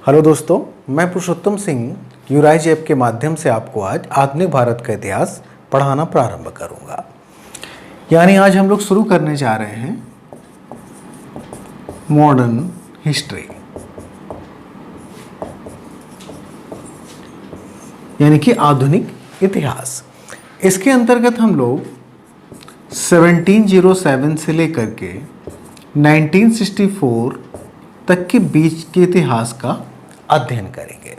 Hello दोस्तों, मैं पुरुषोत्तम Singh यूराइज app के माध्यम से आपको आज आधुनिक भारत का इतिहास पढ़ाना प्रारंभ करूंगा। यानी आज हम लोग शुरू करने जा रहे हैं मॉडर्न हिस्ट्री, यानी कि आधुनिक इतिहास। इसके अंतर्गत हम लोग 1707 से लेकर के 1964 तक के बीच के इतिहास का अध्ययन करेंगे।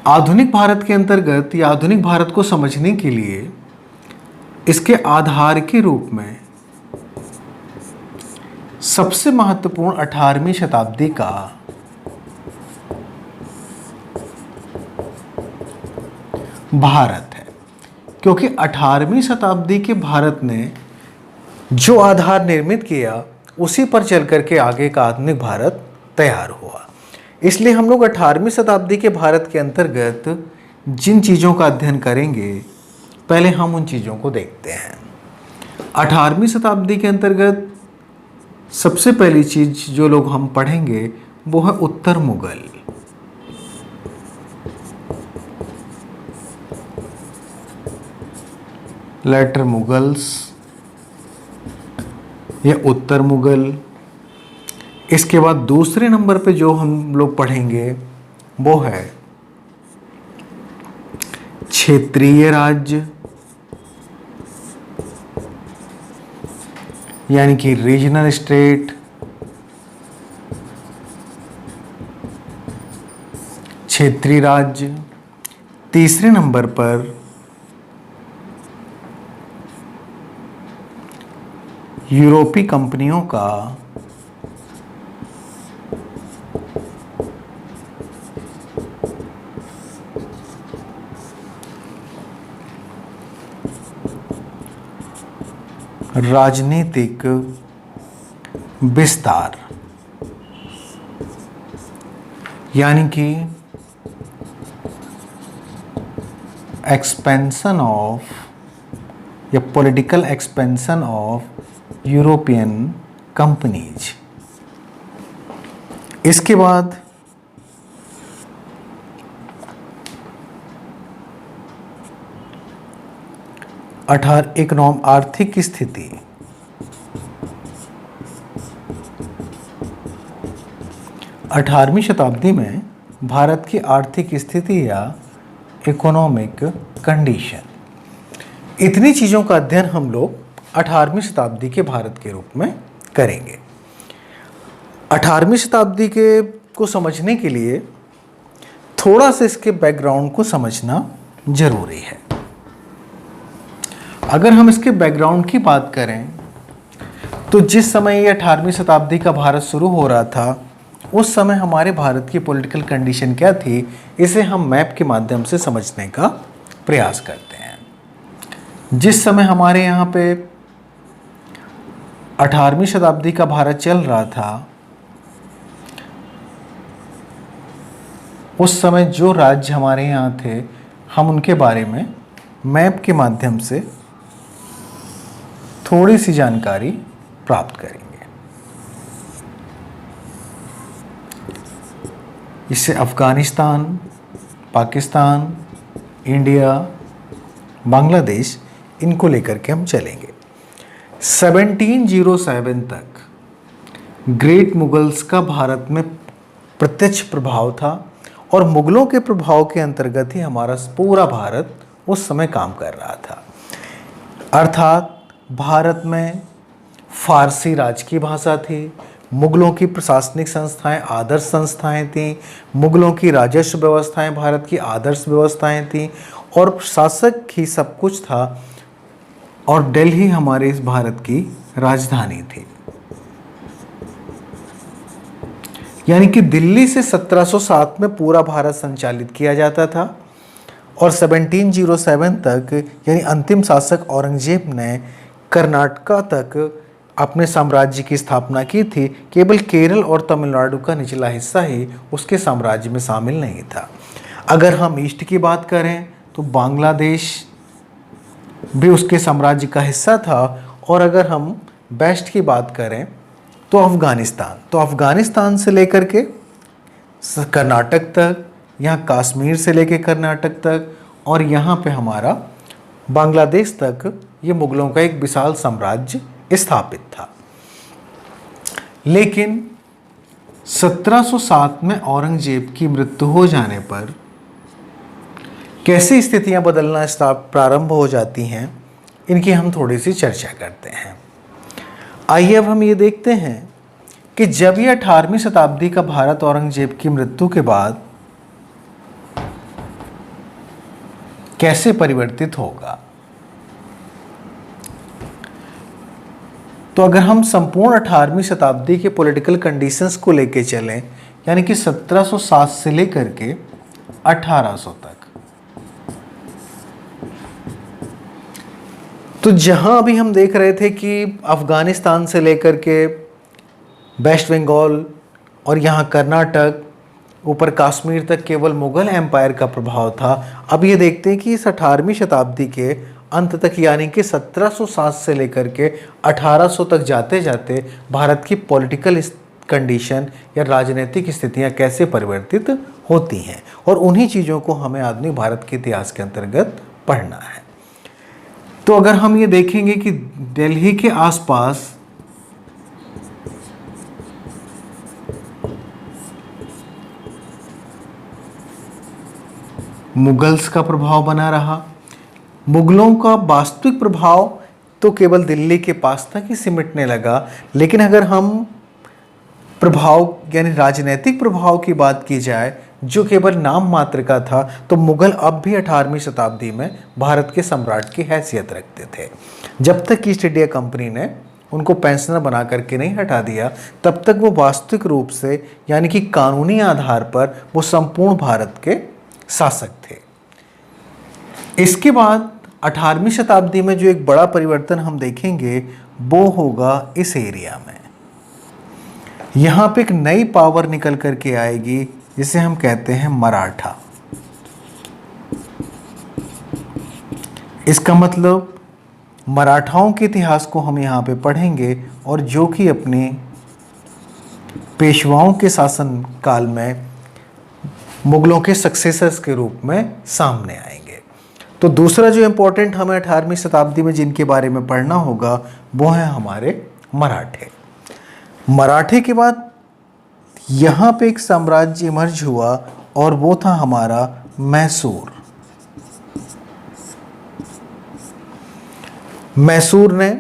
आधुनिक भारत के अंतर्गत या आधुनिक भारत को समझने के लिए इसके आधार के रूप में सबसे महत्वपूर्ण 18वीं शताब्दी का भारत है, क्योंकि 18वीं शताब्दी के भारत ने जो आधार निर्मित किया उसी पर चल करके आगे का आधुनिक भारत तैयार हुआ। इसलिए हम लोग 18वीं शताब्दी के भारत के अंतर्गत जिन चीज़ों का अध्ययन करेंगे, पहले हम उन चीज़ों को देखते हैं। 18वीं शताब्दी के अंतर्गत सबसे पहली चीज़ जो लोग हम पढ़ेंगे वो है उत्तर मुगल। लेटर मुगल्स या उत्तर मुगल। इसके बाद दूसरे नंबर पे जो हम लोग पढ़ेंगे वो है क्षेत्रीय राज्य, यानी कि रीजनल स्टेट। क्षेत्रीय राज्य। तीसरे नंबर पर यूरोपीय कंपनियों का राजनीतिक विस्तार, यानी कि एक्सपेंशन ऑफ या political expansion of European companies. इसके बाद आर्थिक स्थिति। अठारहवीं शताब्दी में भारत की आर्थिक स्थिति या इकोनॉमिक कंडीशन, इतनी चीज़ों का अध्ययन हम लोग 18वीं शताब्दी के भारत के रूप में करेंगे। 18वीं शताब्दी के को समझने के लिए थोड़ा सा इसके बैकग्राउंड को समझना जरूरी है। अगर हम इसके बैकग्राउंड की बात करें तो जिस समय ये 18वीं शताब्दी का भारत शुरू हो रहा था, उस समय हमारे भारत की पॉलिटिकल कंडीशन क्या थी, इसे हम मैप के माध्यम से समझने का प्रयास करते हैं। जिस समय हमारे यहाँ पे 18वीं शताब्दी का भारत चल रहा था, उस समय जो राज्य हमारे यहाँ थे, हम उनके बारे में मैप के माध्यम से थोड़ी सी जानकारी प्राप्त करेंगे। इससे अफगानिस्तान, पाकिस्तान, इंडिया, बांग्लादेश, इनको लेकर के हम चलेंगे। 1707 तक ग्रेट मुगल्स का भारत में प्रत्यक्ष प्रभाव था और मुगलों के प्रभाव के अंतर्गत ही हमारा पूरा भारत उस समय काम कर रहा था। अर्थात भारत में फारसी राज की भाषा थी, मुगलों की प्रशासनिक संस्थाएं आदर्श संस्थाएं थीं, मुगलों की राजस्व व्यवस्थाएं भारत की आदर्श व्यवस्थाएं थीं और शासक ही सब कुछ था, और दिल्ली हमारे इस भारत की राजधानी थी। यानी कि दिल्ली से 1707 में पूरा भारत संचालित किया जाता था और 1707 तक यानी अंतिम शासक औरंगजेब ने कर्नाटका तक अपने साम्राज्य की स्थापना की थी। केवल केरल और तमिलनाडु का निचला हिस्सा ही उसके साम्राज्य में शामिल नहीं था। अगर हम ईस्ट की बात करें तो बांग्लादेश भी उसके साम्राज्य का हिस्सा था, और अगर हम वेस्ट की बात करें तो अफगानिस्तान से लेकर के कर्नाटक तक, यहाँ कश्मीर से लेकर कर्नाटक तक, और यहाँ पे हमारा बांग्लादेश तक ये मुगलों का एक विशाल साम्राज्य स्थापित था। लेकिन 1707 में औरंगजेब की मृत्यु हो जाने पर कैसे स्थितियां बदलना प्रारंभ हो जाती हैं, इनकी हम थोड़ी सी चर्चा करते हैं। आइए अब हम ये देखते हैं कि जब ये 18वीं शताब्दी का भारत औरंगजेब की मृत्यु के बाद कैसे परिवर्तित होगा। तो अगर हम संपूर्ण 18वीं शताब्दी के पॉलिटिकल कंडीशंस को लेके चलें, यानी कि 1707 से लेकर के 1800 तक, तो जहां अभी हम देख रहे थे कि अफगानिस्तान से लेकर के वेस्ट बंगाल और यहाँ कर्नाटक, ऊपर कश्मीर तक केवल मुगल एम्पायर का प्रभाव था, अब ये देखते हैं कि इस 18वीं शताब्दी के अंत तक, यानी कि 1707 से लेकर के 1800 तक जाते जाते भारत की पॉलिटिकल कंडीशन या राजनीतिक स्थितियां कैसे परिवर्तित होती हैं, और उन्हीं चीज़ों को हमें आधुनिक भारत के इतिहास के अंतर्गत पढ़ना है। तो अगर हम ये देखेंगे कि दिल्ली के आसपास मुगल्स का प्रभाव बना रहा, मुगलों का वास्तविक प्रभाव तो केवल दिल्ली के पास तक ही सिमटने लगा, लेकिन अगर हम प्रभाव यानी राजनीतिक प्रभाव की बात की जाए जो केवल नाम मात्र का था, तो मुगल अब भी 18वीं शताब्दी में भारत के सम्राट की हैसियत रखते थे। जब तक ईस्ट इंडिया कंपनी ने उनको पेंशनर बना करके नहीं हटा दिया, तब तक वो वास्तविक रूप से यानी कि कानूनी आधार पर वो संपूर्ण भारत के शासक थे। इसके बाद 18वीं शताब्दी में जो एक बड़ा परिवर्तन हम देखेंगे वो होगा इस एरिया में। यहाँ पे एक नई पावर निकल करके आएगी जिसे हम कहते हैं मराठा। इसका मतलब मराठाओं के इतिहास को हम यहाँ पे पढ़ेंगे, और जो कि अपने पेशवाओं के शासन काल में मुगलों के सक्सेसर्स के रूप में सामने आएंगे। तो दूसरा जो इम्पोर्टेंट हमें 18वीं शताब्दी में जिनके बारे में पढ़ना होगा वो है हमारे मराठे। मराठे के बाद यहाँ पे एक साम्राज्य इमर्ज हुआ और वो था हमारा मैसूर। मैसूर ने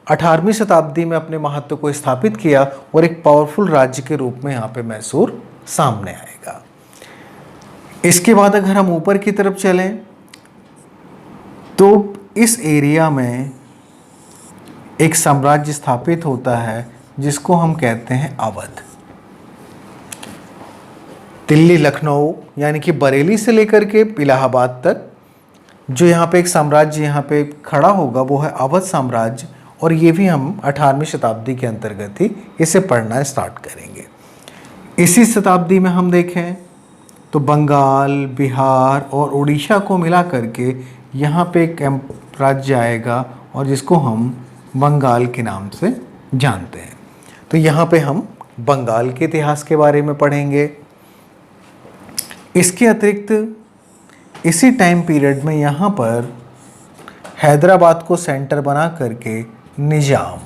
18वीं शताब्दी में अपने महत्व को स्थापित किया और एक पावरफुल राज्य के रूप में यहाँ पे मैसूर सामने आएगा। इसके बाद अगर हम ऊपर की तरफ चलें तो इस एरिया में एक साम्राज्य स्थापित होता है जिसको हम कहते हैं अवध। दिल्ली, लखनऊ यानी कि बरेली से लेकर के इलाहाबाद तक जो यहाँ पे एक साम्राज्य यहाँ पे खड़ा होगा वो है अवध साम्राज्य, और ये भी हम 18वीं शताब्दी के अंतर्गत ही इसे पढ़ना स्टार्ट करेंगे। इसी शताब्दी में हम देखें तो बंगाल, बिहार और उड़ीसा को मिला करके यहाँ पे एक राज्य आएगा और जिसको हम बंगाल के नाम से जानते हैं। तो यहाँ पे हम बंगाल के इतिहास के बारे में पढ़ेंगे। इसके अतिरिक्त इसी टाइम पीरियड में यहाँ पर हैदराबाद को सेंटर बना करके निजाम,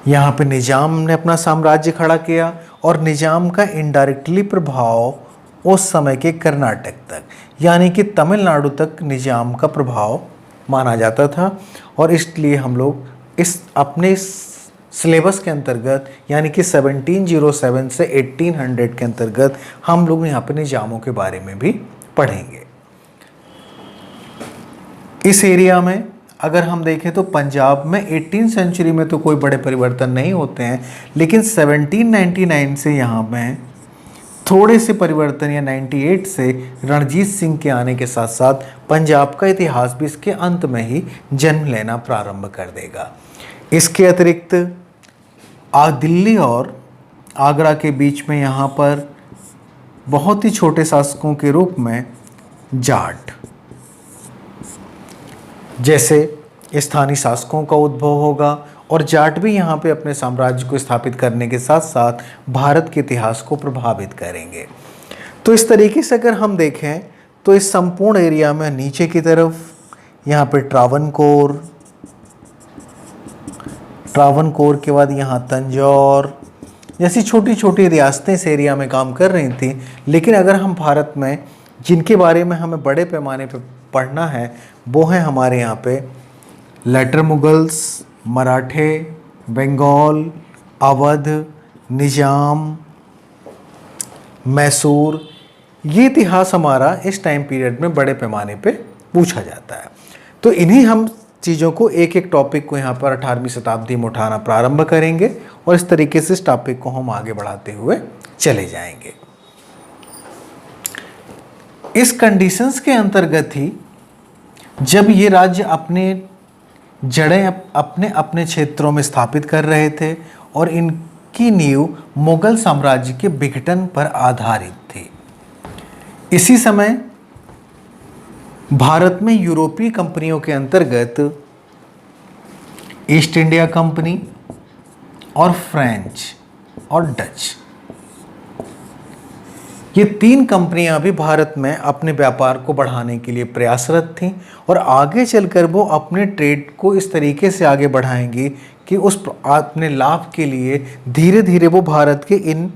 यहाँ पे निजाम ने अपना साम्राज्य खड़ा किया, और निजाम का इनडायरेक्टली प्रभाव उस समय के कर्नाटक तक यानी कि तमिलनाडु तक निजाम का प्रभाव माना जाता था। और इसलिए हम लोग इस अपने सिलेबस के अंतर्गत यानी कि 1707 से 1800 के अंतर्गत हम लोग यहाँ पे निजामों के बारे में भी पढ़ेंगे। इस एरिया में अगर हम देखें तो पंजाब में 18वीं सेंचुरी में तो कोई बड़े परिवर्तन नहीं होते हैं, लेकिन 1799 से यहाँ में थोड़े से परिवर्तन या 98 से रणजीत सिंह के आने के साथ साथ पंजाब का इतिहास भी इसके अंत में ही जन्म लेना प्रारंभ कर देगा। इसके अतिरिक्त दिल्ली और आगरा के बीच में यहाँ पर बहुत ही छोटे शासकों के रूप में जाट जैसे स्थानीय शासकों का उद्भव होगा, और जाट भी यहाँ पे अपने साम्राज्य को स्थापित करने के साथ साथ भारत के इतिहास को प्रभावित करेंगे। तो इस तरीके से अगर हम देखें तो इस संपूर्ण एरिया में नीचे की तरफ यहाँ पे ट्रावनकोर के बाद यहाँ तंजौर जैसी छोटी छोटी रियासतें इस एरिया में काम कर रही थी। लेकिन अगर हम भारत में जिनके बारे में हमें बड़े पैमाने पर पढ़ना है वो हैं हमारे यहाँ पे लेटर मुगल्स, मराठे, बंगाल, अवध, निजाम, मैसूर। ये इतिहास हमारा इस टाइम पीरियड में बड़े पैमाने पे पूछा जाता है। तो इन्हीं हम चीज़ों को एक एक टॉपिक को यहाँ पर 18वीं शताब्दी में उठाना प्रारंभ करेंगे और इस तरीके से इस टॉपिक को हम आगे बढ़ाते हुए चले जाएंगे। इस कंडीशंस के अंतर्गत ही जब ये राज्य अपने जड़ें अपने अपने क्षेत्रों में स्थापित कर रहे थे और इनकी नींव मुगल साम्राज्य के विघटन पर आधारित थी। इसी समय भारत में यूरोपीय कंपनियों के अंतर्गत ईस्ट इंडिया कंपनी और फ्रेंच और डच, ये तीन कंपनियां भी भारत में अपने व्यापार को बढ़ाने के लिए प्रयासरत थीं और आगे चलकर वो अपने ट्रेड को इस तरीके से आगे बढ़ाएंगी कि उस अपने लाभ के लिए धीरे धीरे वो भारत के इन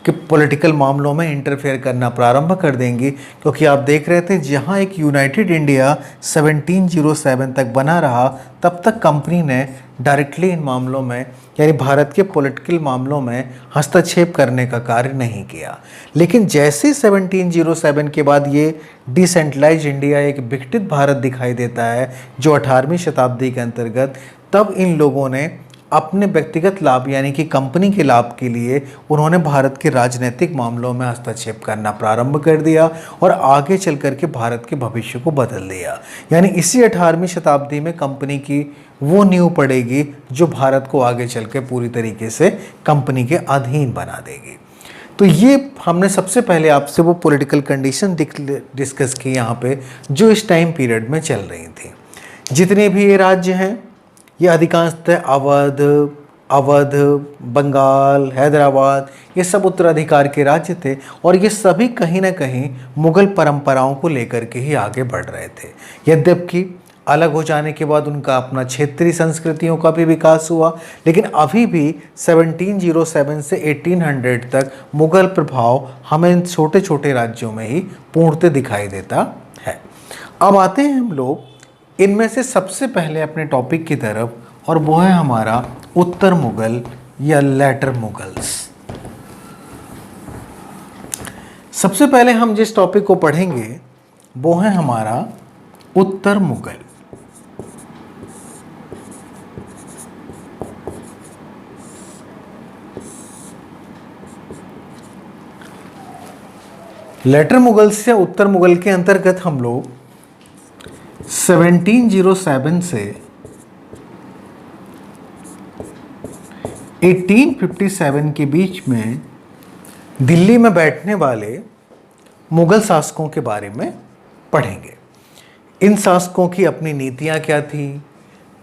कि पॉलिटिकल मामलों में इंटरफेयर करना प्रारंभ कर देंगी। क्योंकि आप देख रहे थे जहां एक यूनाइटेड इंडिया 1707 तक बना रहा तब तक कंपनी ने डायरेक्टली इन मामलों में यानी भारत के पॉलिटिकल मामलों में हस्तक्षेप करने का कार्य नहीं किया। लेकिन जैसे 1707 के बाद ये डिसेंट्रलाइज इंडिया एक विघटित भारत दिखाई देता है जो 18वीं शताब्दी के अंतर्गत, तब इन लोगों ने अपने व्यक्तिगत लाभ यानी कि कंपनी के लाभ के लिए उन्होंने भारत के राजनीतिक मामलों में हस्तक्षेप करना प्रारंभ कर दिया और आगे चल कर के भारत के भविष्य को बदल दिया। यानी इसी 18वीं शताब्दी में कंपनी की वो नींव पड़ेगी जो भारत को आगे चल के पूरी तरीके से कंपनी के अधीन बना देगी। तो ये हमने सबसे पहले आपसे वो पॉलिटिकल कंडीशन डिस्कस की यहाँ पे जो इस टाइम पीरियड में चल रही थी। जितने भी ये राज्य हैं ये अधिकांशतः अवध, बंगाल, हैदराबाद ये सब उत्तराधिकार के राज्य थे और ये सभी कहीं ना कहीं मुगल परंपराओं को लेकर के ही आगे बढ़ रहे थे। यद्यपि अलग हो जाने के बाद उनका अपना क्षेत्रीय संस्कृतियों का भी विकास हुआ, लेकिन अभी भी 1707 से 1800 तक मुगल प्रभाव हमें इन छोटे छोटे राज्यों में ही पूर्णतः दिखाई देता है। अब आते हैं हम लोग इनमें से सबसे पहले अपने टॉपिक की तरफ और वो है हमारा उत्तर मुगल या लेटर मुगल्स। सबसे पहले हम जिस टॉपिक को पढ़ेंगे वो है हमारा उत्तर मुगल। लेटर मुगल्स या उत्तर मुगल के अंतर्गत हम लोग 1707 से 1857 के बीच में दिल्ली में बैठने वाले मुगल शासकों के बारे में पढ़ेंगे। इन शासकों की अपनी नीतियां क्या थी,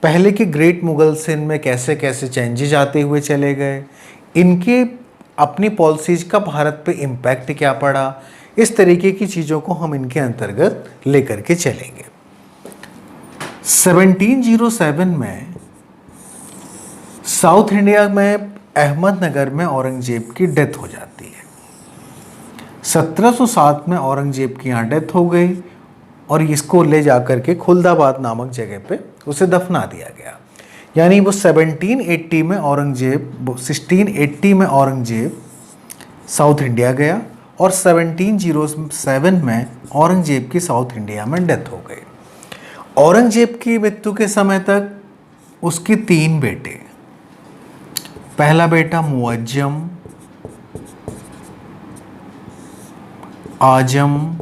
पहले के ग्रेट मुगल्स इनमें कैसे कैसे चेंजेज आते हुए चले गए, इनके अपनी पॉलिसीज का भारत पे इम्पैक्ट क्या पड़ा, इस तरीके की चीज़ों को हम इनके अंतर्गत लेकर के चलेंगे। 1707 में साउथ इंडिया में अहमदनगर में औरंगजेब की डेथ हो जाती है। 1707 में औरंगजेब की यहाँ डेथ हो गई और इसको ले जाकर के खुलदाबाद नामक जगह पे उसे दफना दिया गया। यानी वो 1680 में औरंगजेब साउथ इंडिया गया और 1707 में औरंगजेब की साउथ इंडिया में डेथ हो गई। औरंगजेब की मृत्यु के समय तक उसके 3 बेटे, पहला बेटा मुअज्जम, आजम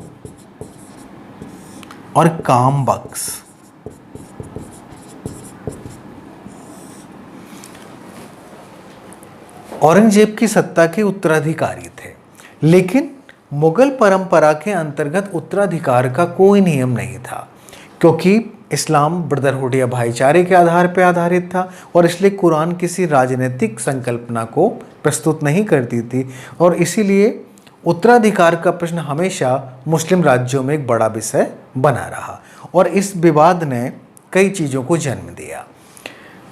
और कामबख्श, औरंगजेब की सत्ता के उत्तराधिकारी थे। लेकिन मुगल परंपरा के अंतर्गत उत्तराधिकार का कोई नियम नहीं था, क्योंकि इस्लाम ब्रदरहुड या भाईचारे के आधार पर आधारित था और इसलिए कुरान किसी राजनीतिक संकल्पना को प्रस्तुत नहीं करती थी और इसीलिए उत्तराधिकार का प्रश्न हमेशा मुस्लिम राज्यों में एक बड़ा विषय बना रहा और इस विवाद ने कई चीज़ों को जन्म दिया।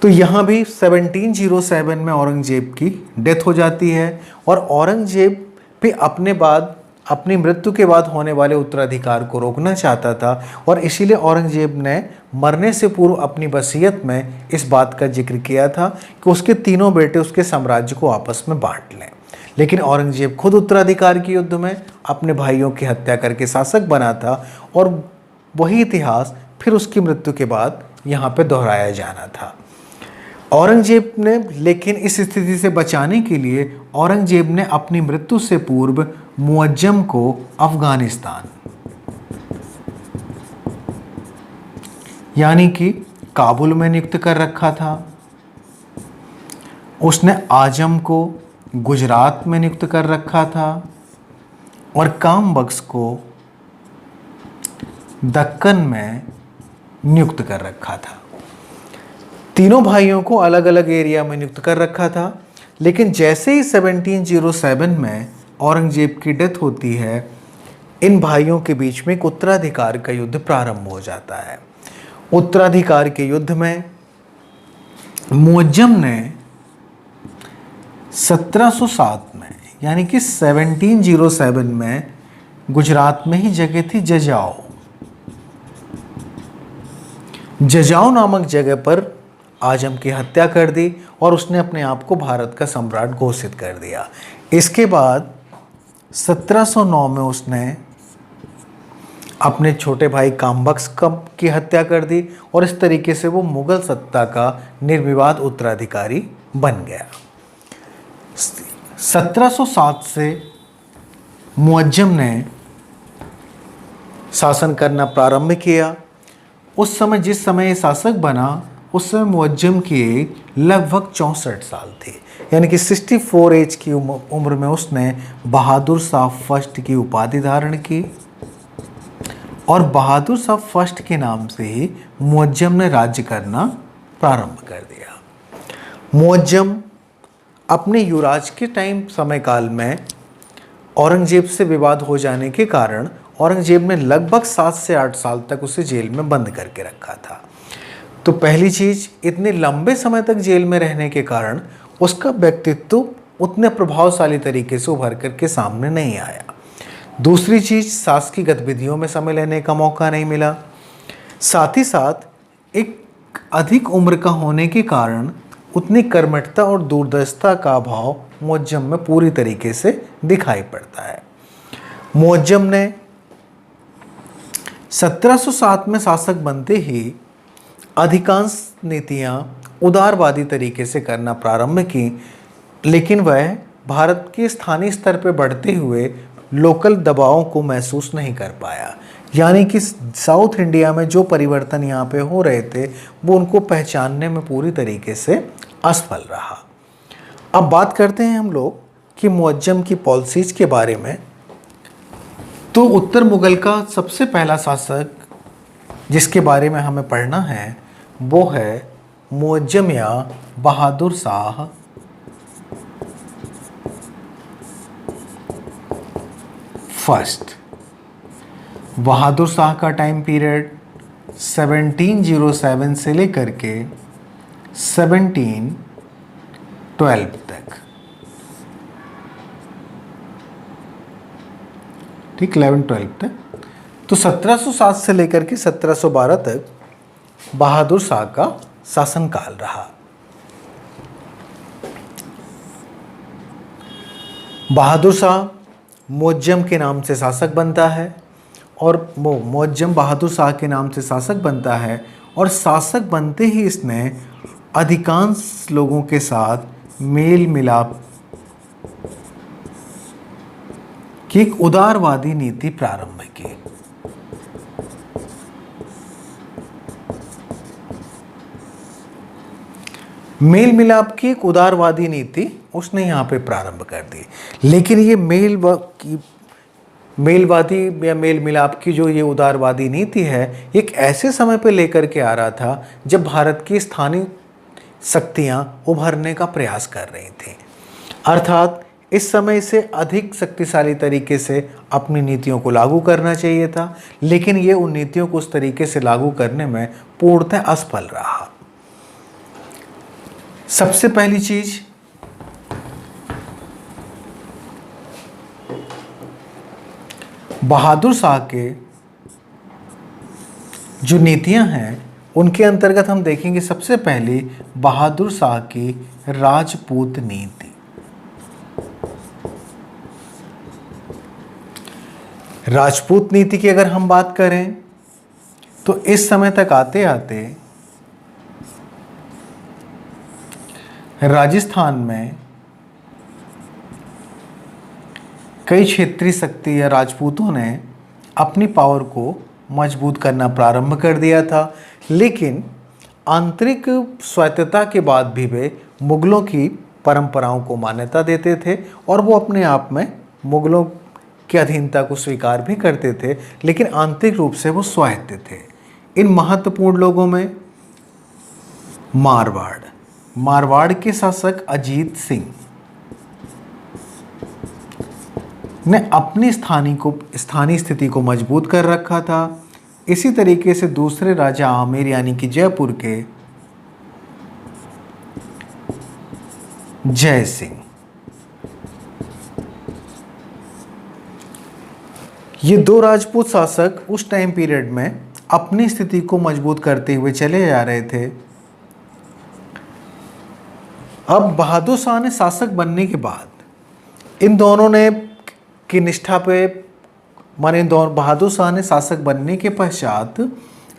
तो यहाँ भी 1707 में औरंगजेब की डेथ हो जाती है और औरंगजेब भी अपनी मृत्यु के बाद होने वाले उत्तराधिकार को रोकना चाहता था और इसीलिए औरंगजेब ने मरने से पूर्व अपनी वसीयत में इस बात का जिक्र किया था कि उसके तीनों बेटे उसके साम्राज्य को आपस में बांट लें। लेकिन औरंगजेब खुद उत्तराधिकार के युद्ध में अपने भाइयों की हत्या करके शासक बना था और वही इतिहास फिर उसकी मृत्यु के बाद यहाँ पे दोहराया जाना था। औरंगजेब ने लेकिन इस स्थिति से बचाने के लिए औरंगजेब ने अपनी मृत्यु से पूर्व मुअज्जम को अफगानिस्तान यानी कि काबुल में नियुक्त कर रखा था। उसने आजम को गुजरात में नियुक्त कर रखा था और कामबख्श को दक्कन में नियुक्त कर रखा था। तीनों भाइयों को अलग अलग एरिया में नियुक्त कर रखा था। लेकिन जैसे ही 1707 में औरंगजेब की डेथ होती है, इन भाइयों के बीच में एक उत्तराधिकार का युद्ध प्रारंभ हो जाता है। उत्तराधिकार के युद्ध में मुअज्जम ने 1707 में यानी कि 1707 में गुजरात में ही जगह थी जजाओ नामक जगह पर आजम की हत्या कर दी और उसने अपने आप को भारत का सम्राट घोषित कर दिया। इसके बाद 1709 में उसने अपने छोटे भाई कामबख्श की हत्या कर दी और इस तरीके से वो मुगल सत्ता का निर्विवाद उत्तराधिकारी बन गया। 1707 से मुअज्जम ने शासन करना प्रारंभ किया। उस समय जिस समय ये शासक बना उस समय मुअज्जम की लगभग 64 साल थी यानी कि 64 एज की उम्र में उसने बहादुर शाह फर्स्ट की उपाधि धारण की और बहादुर शाह फर्स्ट के नाम से ही मुअज्जम ने राज्य करना प्रारंभ कर दिया। मुअज्जम अपने युवराज के समय काल में औरंगजेब से विवाद हो जाने के कारण औरंगजेब ने लगभग 7 से 8 साल तक उसे जेल में बंद करके रखा था। तो पहली चीज़, इतने लंबे समय तक जेल में रहने के कारण उसका व्यक्तित्व उतने प्रभावशाली तरीके से उभर करके सामने नहीं आया। दूसरी चीज़, शासकीय गतिविधियों में समय लेने का मौका नहीं मिला। साथ ही साथ एक अधिक उम्र का होने के कारण उतनी कर्मठता और दूरदर्शिता का अभाव मुअज्जम में पूरी तरीके से दिखाई पड़ता है। मुअज्जम ने 1707 में शासक बनते ही अधिकांश नीतियां उदारवादी तरीके से करना प्रारंभ की, लेकिन वह भारत के स्थानीय स्तर पर बढ़ते हुए लोकल दबावों को महसूस नहीं कर पाया। यानी कि साउथ इंडिया में जो परिवर्तन यहाँ पे हो रहे थे वो उनको पहचानने में पूरी तरीके से असफल रहा। अब बात करते हैं हम लोग कि मुअज्जम की पॉलिसीज के बारे में। तो उत्तर मुगल का सबसे पहला शासक जिसके बारे में हमें पढ़ना है वो है मुअज्जम या बहादुर शाह फर्स्ट। बहादुर शाह का टाइम पीरियड 1707 से लेकर के 1712 तक, ठीक, 11-12 तक। तो 1707 से लेकर के 1712 तक बहादुर शाह का शासनकाल रहा। बहादुर शाह मुअज्जम के नाम से शासक बनता है और वो मुअज्जम बहादुर शाह के नाम से शासक बनता है और शासक बनते ही इसने अधिकांश लोगों के साथ मेल मिलाप की एक उदारवादी नीति प्रारंभ की। मेल मिलाप की एक उदारवादी नीति उसने यहाँ पे प्रारंभ कर दी। लेकिन ये मेलवादी या मेल मिलाप की जो ये उदारवादी नीति है, एक ऐसे समय पे लेकर के आ रहा था जब भारत की स्थानीय शक्तियां उभरने का प्रयास कर रही थी। अर्थात इस समय से अधिक शक्तिशाली तरीके से अपनी नीतियों को लागू करना चाहिए था, लेकिन ये उन नीतियों को उस तरीके से लागू करने में पूर्णतः असफल रहा। सबसे पहली चीज, बहादुर शाह के जो नीतियां हैं उनके अंतर्गत हम देखेंगे सबसे पहले बहादुर शाह की राजपूत नीति। राजपूत नीति की अगर हम बात करें तो इस समय तक आते आते राजस्थान में कई क्षेत्रीय शक्ति या राजपूतों ने अपनी पावर को मजबूत करना प्रारंभ कर दिया था, लेकिन आंतरिक स्वायत्तता के बाद भी वे मुगलों की परंपराओं को मान्यता देते थे और वो अपने आप में मुगलों की अधीनता को स्वीकार भी करते थे, लेकिन आंतरिक रूप से वो स्वायत्त थे। इन महत्वपूर्ण लोगों में मारवाड़ के शासक अजीत सिंह ने अपनी स्थानीय स्थिति को मजबूत कर रखा था। इसी तरीके से दूसरे राजा आमेर यानी कि जयपुर के जय सिंह, ये दो राजपूत शासक उस टाइम पीरियड में अपनी स्थिति को मजबूत करते हुए चले जा रहे थे। अब बहादुर शाह ने शासक बनने के बाद इन दोनों ने की निष्ठा पे बहादुर शाह ने शासक बनने के पश्चात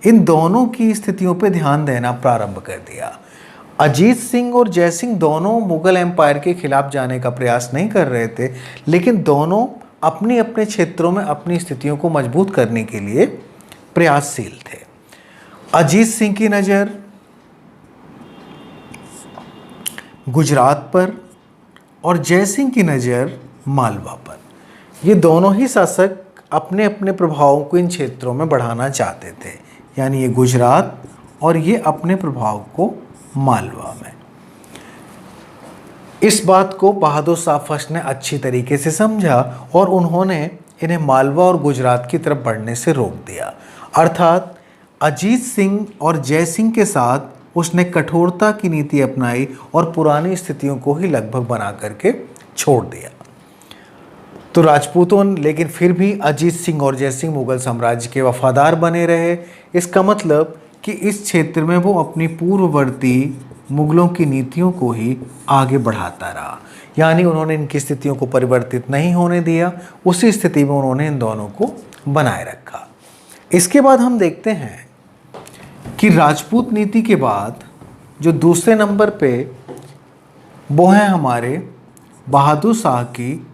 इन दोनों की स्थितियों पे ध्यान देना प्रारंभ कर दिया। अजीत सिंह और जय सिंह दोनों मुगल एम्पायर के खिलाफ जाने का प्रयास नहीं कर रहे थे, लेकिन दोनों अपने अपने क्षेत्रों में अपनी स्थितियों को मजबूत करने के लिए प्रयासशील थे। अजीत सिंह की नज़र गुजरात पर और जय सिंह की नज़र मालवा पर। ये दोनों ही शासक अपने अपने प्रभावों को इन क्षेत्रों में बढ़ाना चाहते थे, यानी ये गुजरात और ये अपने प्रभाव को मालवा में। इस बात को बहादुर शाह फर्स्ट ने अच्छी तरीके से समझा और उन्होंने इन्हें मालवा और गुजरात की तरफ बढ़ने से रोक दिया। अर्थात अजीत सिंह और जय सिंह के साथ उसने कठोरता की नीति अपनाई और पुरानी स्थितियों को ही लगभग बना करके छोड़ दिया। तो राजपूतों लेकिन फिर भी अजीत सिंह और जय सिंह मुगल साम्राज्य के वफादार बने रहे। इसका मतलब कि इस क्षेत्र में वो अपनी पूर्ववर्ती मुगलों की नीतियों को ही आगे बढ़ाता रहा, यानी उन्होंने इनकी स्थितियों को परिवर्तित नहीं होने दिया, उसी स्थिति में उन्होंने इन दोनों को बनाए रखा। इसके बाद हम देखते हैं कि राजपूत नीति के बाद जो दूसरे नंबर पे वो है हमारे बहादुर शाह की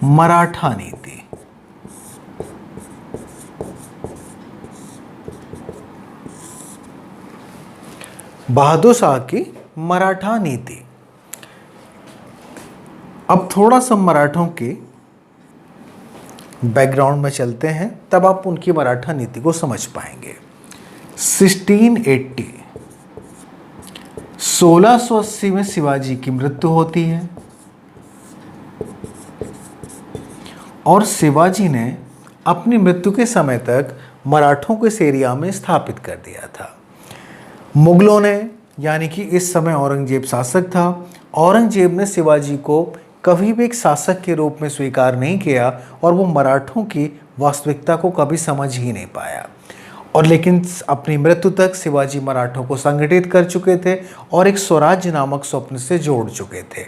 मराठा नीति। बहादुर शाह की मराठा नीति। अब थोड़ा सा मराठों के बैकग्राउंड में चलते हैं, तब आप उनकी मराठा नीति को समझ पाएंगे। 1680 1680 में शिवाजी की मृत्यु होती है और शिवाजी ने अपनी मृत्यु के समय तक मराठों को इस एरिया में स्थापित कर दिया था। मुगलों ने, यानी कि इस समय औरंगजेब शासक था, औरंगजेब ने शिवाजी को कभी भी एक शासक के रूप में स्वीकार नहीं किया और वो मराठों की वास्तविकता को कभी समझ ही नहीं पाया। और लेकिन अपनी मृत्यु तक शिवाजी मराठों को संगठित कर चुके थे और एक स्वराज्य नामक स्वप्न से जोड़ चुके थे।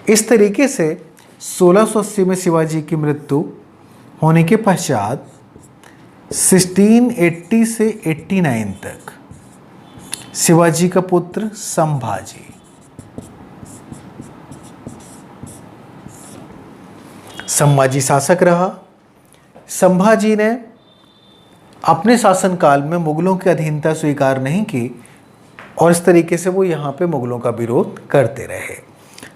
इस तरीके से 1680 में शिवाजी की मृत्यु होने के पश्चात 1680 से 89 तक शिवाजी का पुत्र संभाजी शासक रहा। संभाजी ने अपने शासनकाल में मुगलों की अधीनता स्वीकार नहीं की और इस तरीके से वो यहाँ पे मुगलों का विरोध करते रहे।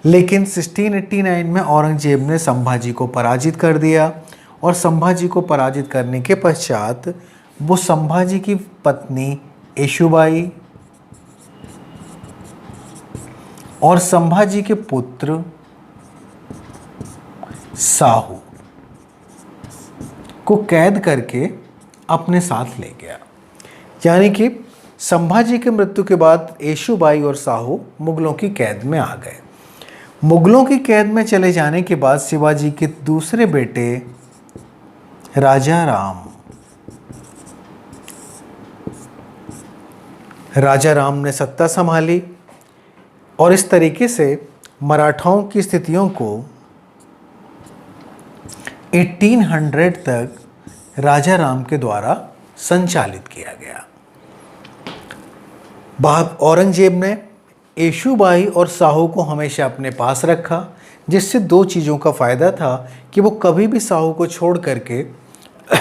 लेकिन 1689 में औरंगजेब ने संभाजी को पराजित कर दिया और संभाजी को पराजित करने के पश्चात वो संभाजी की पत्नी येशुबाई और संभाजी के पुत्र साहू को कैद करके अपने साथ ले गया। यानी कि संभाजी की मृत्यु के बाद येशुबाई और साहू मुगलों की कैद में आ गए। मुगलों की कैद में चले जाने के बाद शिवाजी के दूसरे बेटे राजा राम ने सत्ता संभाली और इस तरीके से मराठाओं की स्थितियों को 1800 तक राजा राम के द्वारा संचालित किया गया। औरंगजेब ने येशुबाई और साहू को हमेशा अपने पास रखा, जिससे दो चीज़ों का फ़ायदा था कि वो कभी भी साहू को छोड़ करके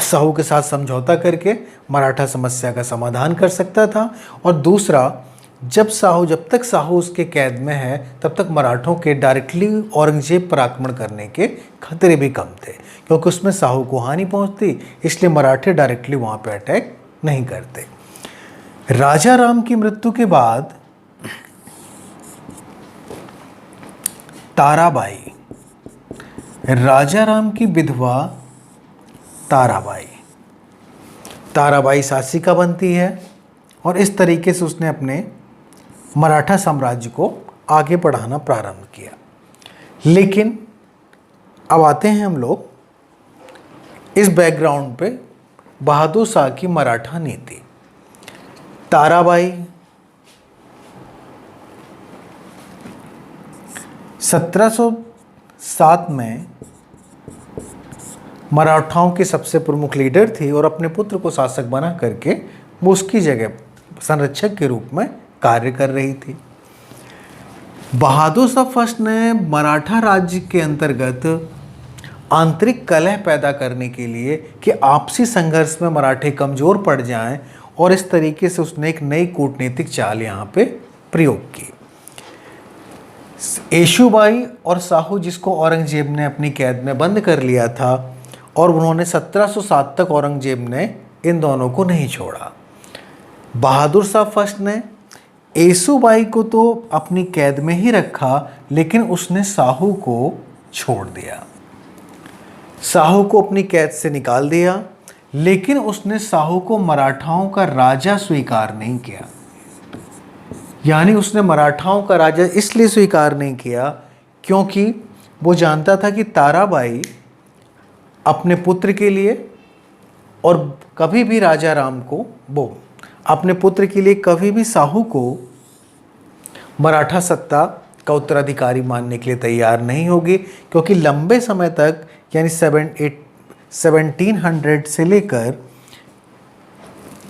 साहू के साथ समझौता करके मराठा समस्या का समाधान कर सकता था, और दूसरा जब तक साहू उसके कैद में है तब तक मराठों के डायरेक्टली औरंगजेब पर आक्रमण करने के खतरे भी कम थे, क्योंकि उसमें साहू को हानि पहुंचती, इसलिए मराठे डायरेक्टली वहाँ पे अटैक नहीं करते। राजा राम की मृत्यु के बाद ताराबाई, राजा राम की विधवा ताराबाई शासिका बनती है और इस तरीके से उसने अपने मराठा साम्राज्य को आगे बढ़ाना प्रारंभ किया। लेकिन अब आते हैं हम लोग इस बैकग्राउंड पे बहादुर शाह की मराठा नीति। ताराबाई 1707 में मराठाओं की सबसे प्रमुख लीडर थी और अपने पुत्र को शासक बना करके वो उसकी जगह संरक्षक के रूप में कार्य कर रही थी। बहादुर शाह फर्स्ट ने मराठा राज्य के अंतर्गत आंतरिक कलह पैदा करने के लिए कि आपसी संघर्ष में मराठे कमज़ोर पड़ जाएं, और इस तरीके से उसने एक नई कूटनीतिक चाल यहाँ पे प्रयोग की। येशुबाई और साहू, जिसको औरंगजेब ने अपनी कैद में बंद कर लिया था, और उन्होंने 1707 तक औरंगजेब ने इन दोनों को नहीं छोड़ा। बहादुर शाह फर्स्ट ने येसुबाई को तो अपनी कैद में ही रखा, लेकिन उसने साहू को छोड़ दिया, साहू को अपनी कैद से निकाल दिया, लेकिन उसने साहू को मराठाओं का राजा स्वीकार नहीं किया। यानी उसने मराठाओं का राजा इसलिए स्वीकार नहीं किया क्योंकि वो जानता था कि ताराबाई अपने पुत्र के लिए और कभी भी राजा राम को वो अपने पुत्र के लिए कभी भी साहू को मराठा सत्ता का उत्तराधिकारी मानने के लिए तैयार नहीं होगी, क्योंकि लंबे समय तक यानी 1700 से लेकर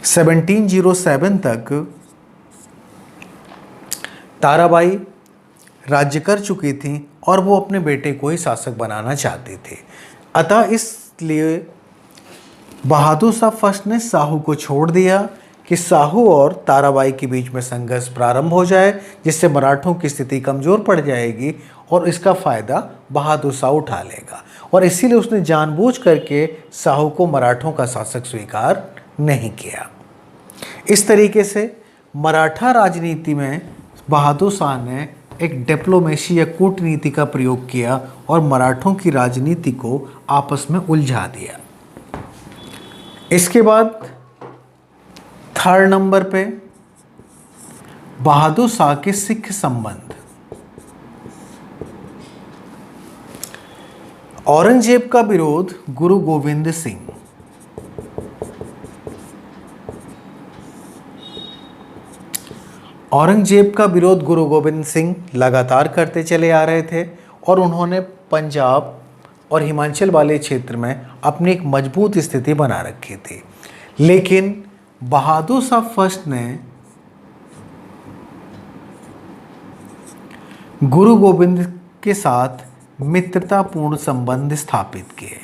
1707 तक ताराबाई राज्य कर चुकी थी और वो अपने बेटे को ही शासक बनाना चाहती थी। अतः इसलिए बहादुर शाह फर्स्ट ने साहू को छोड़ दिया कि साहू और ताराबाई के बीच में संघर्ष प्रारंभ हो जाए, जिससे मराठों की स्थिति कमज़ोर पड़ जाएगी और इसका फ़ायदा बहादुर शाह उठा लेगा। और इसीलिए उसने जानबूझ करके साहू को मराठों का शासक स्वीकार नहीं किया। इस तरीके से मराठा राजनीति में बहादुर शाह ने एक डिप्लोमेसी या कूटनीति का प्रयोग किया और मराठों की राजनीति को आपस में उलझा दिया। इसके बाद 3rd नंबर पे बहादुर शाह के सिख संबंध। औरंगजेब का विरोध गुरु गोविंद सिंह। औरंगजेब का विरोध गुरु गोविंद सिंह लगातार करते चले आ रहे थे और उन्होंने पंजाब और हिमाचल वाले क्षेत्र में अपनी एक मजबूत स्थिति बना रखी थी। लेकिन बहादुर शाह फर्स्ट ने गुरु गोविंद के साथ मित्रतापूर्ण संबंध स्थापित किए।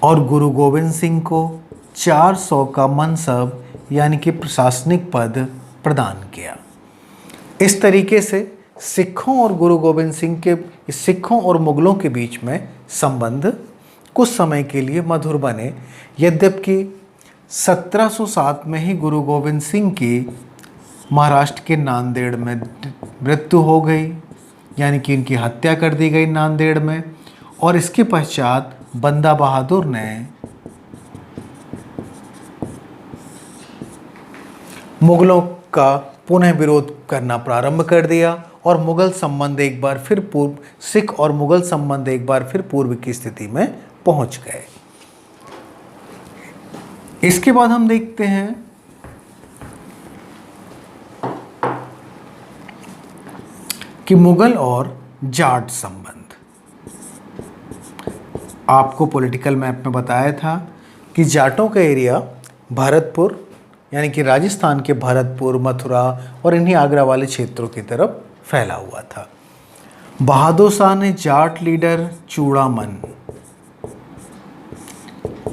और गुरु गोविंद सिंह को 400 का मनसब यानी कि प्रशासनिक पद प्रदान किया। इस तरीके से सिखों और गुरु गोविंद सिंह के, सिखों और मुगलों के बीच में संबंध कुछ समय के लिए मधुर बने। यद्यपि 1707 में ही गुरु गोविंद सिंह की महाराष्ट्र के नांदेड़ में मृत्यु हो गई, यानी कि इनकी हत्या कर दी गई नांदेड़ में। और इसके पश्चात बंदा बहादुर ने मुगलों का पुनः विरोध करना प्रारंभ कर दिया और मुगल संबंध एक बार फिर पूर्व, सिख और मुगल संबंध एक बार फिर पूर्व की स्थिति में पहुंच गए। इसके बाद हम देखते हैं कि मुगल और जाट संबंध। आपको पॉलिटिकल मैप में बताया था कि जाटों का एरिया भरतपुर, यानी कि राजस्थान के भरतपुर, मथुरा और इन्हीं आगरा वाले क्षेत्रों की तरफ फैला हुआ था। बहादुर शाह ने जाट लीडर चूड़ामन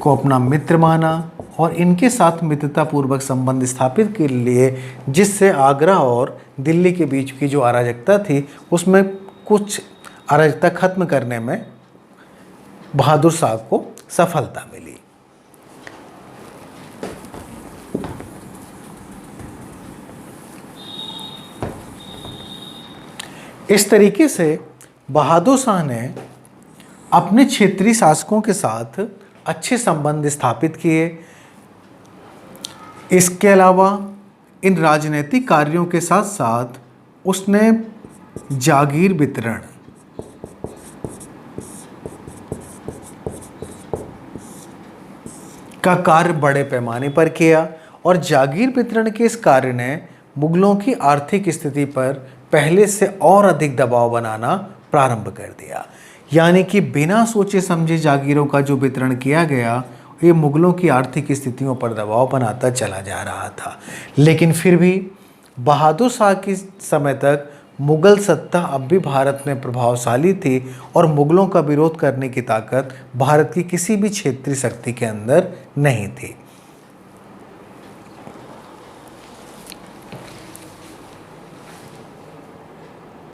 को अपना मित्र माना और इनके साथ मित्रतापूर्वक संबंध स्थापित के लिए, जिससे आगरा और दिल्ली के बीच की जो अराजकता थी उसमें कुछ अराजकता खत्म करने में बहादुर शाह को सफलता मिली। इस तरीके से बहादुर शाह ने अपने क्षेत्रीय शासकों के साथ अच्छे संबंध स्थापित किए। इसके अलावा इन राजनीतिक कार्यों के साथ साथ उसने जागीर वितरण का कार्य बड़े पैमाने पर किया और जागीर वितरण के इस कार्य ने मुगलों की आर्थिक स्थिति पर पहले से और अधिक दबाव बनाना प्रारंभ कर दिया। यानी कि बिना सोचे समझे जागीरों का जो वितरण किया गया, ये मुगलों की आर्थिक स्थितियों पर दबाव बनाता चला जा रहा था। लेकिन फिर भी बहादुर शाह के समय तक मुगल सत्ता अब भी भारत में प्रभावशाली थी और मुगलों का विरोध करने की ताकत भारत की किसी भी क्षेत्रीय शक्ति के अंदर नहीं थी।